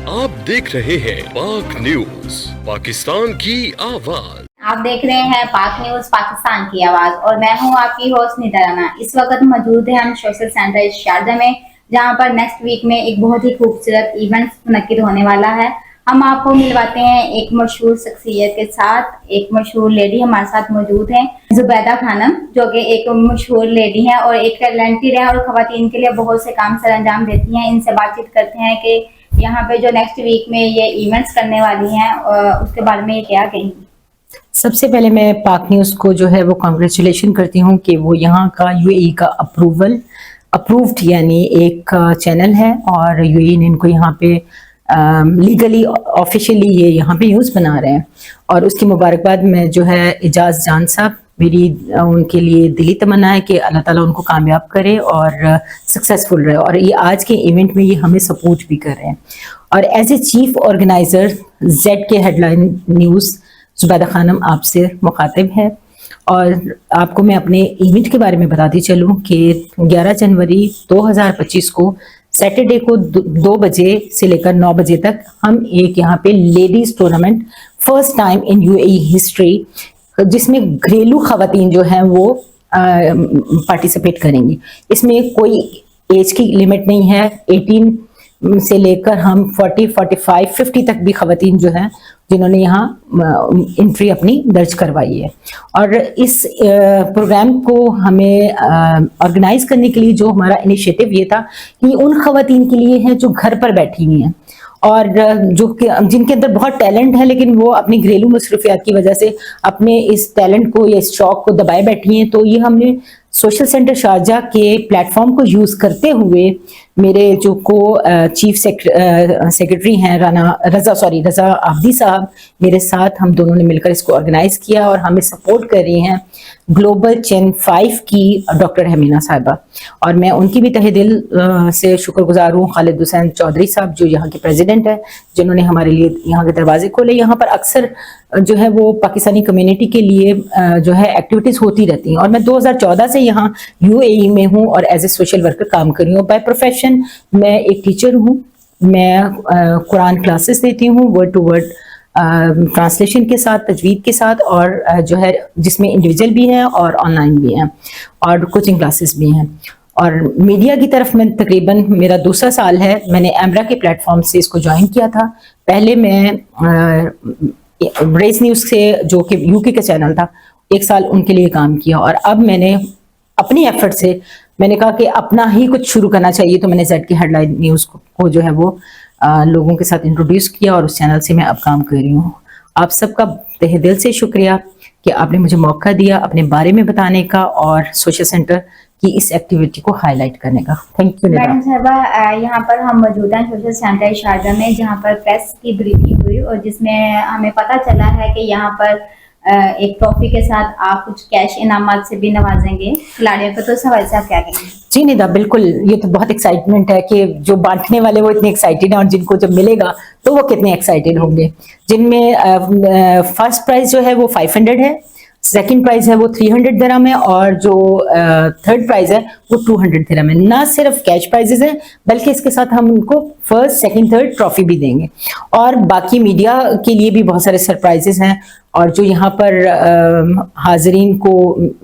आप देख रहे हैं पाक न्यूज, पाकिस्तान की आवाज। आप देख रहे हैं पाक न्यूज, पाकिस्तान की आवाज, और मैं हूं आपकी होस्ट निदा राना। इस वक्त मौजूद हैं हम सोशल सेंटर शारजा में, जहां पर नेक्स्ट वीक में एक बहुत ही खूबसूरत इवेंट मुनक्किद होने वाला है। हम आपको मिलवाते हैं एक मशहूर शख्सियत के साथ। एक मशहूर लेडी हमारे साथ मौजूद है, जुबैदा खानम, जो कि एक मशहूर लेडी है और एक टैलेंटेड है और खवातीन के लिए बहुत से काम सर अंजाम देती हैं। इनसे बातचीत करते हैं कि यहाँ पे जो नेक्स्ट वीक में ये इवेंट्स करने वाली हैं उसके बारे में ये क्या कहेंगी। सबसे पहले मैं पाक न्यूज़ को जो है वो कांग्रेचुलेशन करती हूँ कि वो यहाँ का यूएई का अप्रूव्ड यानी एक चैनल है और यूएई ने इनको यहाँ पे लीगली ऑफिशियली ये यहाँ पे न्यूज़ बना रहे हैं। और उसकी मुबारकबाद मैं जो है इजाज़ जान साहब, मेरी उनके लिए दिली तमन्ना है कि अल्लाह ताला उनको कामयाब करे और सक्सेसफुल रहे, और ये आज के इवेंट में ये हमें सपोर्ट भी कर रहे हैं। और as a chief organiser Z के हेडलाइन न्यूज़ जुबैदा खानम आपसे मुखातिब है। और आपको मैं अपने इवेंट के बारे में बताती चलूँ कि 11 जनवरी 2025 को सैटरडे को 2 बजे से लेकर 9 बजे तक हम एक यहाँ पे ladies tournament first time in UAE history, जिसमें घरेलू खवातीन जो हैं वो पार्टिसिपेट करेंगी। इसमें कोई एज की लिमिट नहीं है, 18 से लेकर हम 40, 45, 50 तक भी खवातीन जो हैं जिन्होंने यहाँ एंट्री अपनी दर्ज करवाई है। और इस प्रोग्राम को हमें ऑर्गेनाइज करने के लिए जो हमारा इनिशिएटिव ये था कि उन खवातीन के लिए है जो घर पर बैठी हुई हैं और जिनके अंदर बहुत टैलेंट है, लेकिन वो अपनी घरेलू मसरूफियात की वजह से अपने इस टैलेंट को या इस शौक को दबाए बैठी हैं। तो ये हमने सोशल सेंटर शारजा के प्लेटफॉर्म को यूज़ करते हुए मेरे जो चीफ सेक्रेटरी हैं रज़ा आबदी साहब, मेरे साथ हम दोनों ने मिलकर इसको ऑर्गेनाइज किया और हमें सपोर्ट कर रही हैं ग्लोबल चेन 5 की डॉक्टर हमीना साहिबा। और मैं उनकी भी तहे दिल से शुक्रगुजार हूँ, खालिद हुसैन चौधरी साहब जो यहाँ के प्रेसिडेंट है, जिन्होंने हमारे लिए यहाँ के दरवाजे खोले। यहाँ पर अक्सर जो है वो पाकिस्तानी कम्युनिटी के लिए जो है एक्टिविटीज़ होती रहती हैं। और मैं 2014 से यहाँ यूएई में हूँ और एज ए सोशल वर्कर काम कर रही हूँ। बाय प्रोफेशन मैं एक टीचर हूँ। मैं कुरान क्लासेस देती हूँ वर्ड टू वर्ड ट्रांसलेशन के साथ, तजवीद के साथ, और जो है जिसमें इंडिविजुअल भी हैं और ऑनलाइन भी हैं और कोचिंग क्लासेस भी हैं। और मीडिया की तरफ में तकरीबन मेरा दूसरा साल है। मैंने एमरा के प्लेटफॉर्म से इसको ज्वाइन किया था। पहले मैं रेस न्यूज़ से जो कि यूके का चैनल था, 1 साल उनके लिए काम किया। और अब मैंने अपनी एफर्ट से मैंने कहा कि अपना ही कुछ शुरू करना चाहिए, तो मैंने जेड की हेडलाइन न्यूज़ को जो है वो लोगों के साथ इंट्रोड्यूस किया और उस चैनल से मैं अब काम कर रही हूँ। आप सबका तहे दिल से शुक्रिया कि आपने मुझे मौका दिया अपने बारे में बताने का और सोशल सेंटर की इस एक्टिविटी को हाईलाइट करने का। थैंक यू मैडम साहबा, यहाँ पर हम मौजूद हैं सोशल सेंटर शारजा में, जहाँ पर प्रेस की ब्रीफिंग हुई और जिसमें हमें पता चला है कि यहाँ पर एक ट्रॉफी के साथ आप कुछ कैश इनामात से भी नवाजेंगे खिलाड़ियों को। तो सवाल से आप क्या कहेंगे? जी निदा, बिल्कुल, ये तो बहुत एक्साइटमेंट है कि जो बांटने वाले वो इतने एक्साइटेड हैं और जिनको जब मिलेगा तो वो कितने एक्साइटेड होंगे। जिनमें फर्स्ट प्राइज जो है वो 500 है, सेकंड प्राइज है वो 300 दिरहम है, और जो थर्ड प्राइज है वो 200 दिरहम है। ना सिर्फ कैश प्राइजेस हैं बल्कि इसके साथ हम उनको फर्स्ट, सेकंड, थर्ड ट्रॉफी भी देंगे। और बाकी मीडिया के लिए भी बहुत सारे सरप्राइजेस हैं, और जो यहाँ पर हाजरीन को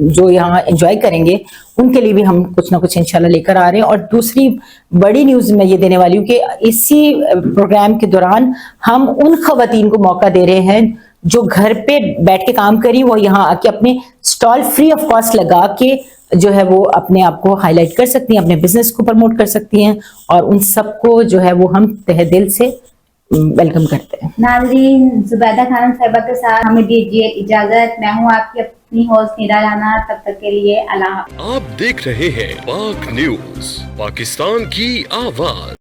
जो यहाँ एंजॉय करेंगे उनके लिए भी हम कुछ ना कुछ इंशाल्लाह लेकर आ रहे हैं। और दूसरी बड़ी न्यूज़ मैं ये देने वाली हूँ कि इसी प्रोग्राम के दौरान हम उन खवातीन को मौका दे रहे हैं जो घर पे बैठ के काम करी, वो यहाँ आके अपने स्टॉल फ्री ऑफ कॉस्ट लगा के जो है वो अपने आप को हाईलाइट कर सकती हैं, अपने बिजनेस को प्रमोट कर सकती हैं। और उन सबको जो है वो हम तहे दिल से वेलकम करते हैं। नाज़रीन, जुबैदा खानम साहिबा के साथ हमें दीजिए इजाजत। मैं हूँ आपकी अपनी होस्ट निदा राना। तब तक के लिए अल्लाह। आप देख रहे हैं पाक न्यूज, पाकिस्तान की आवाज।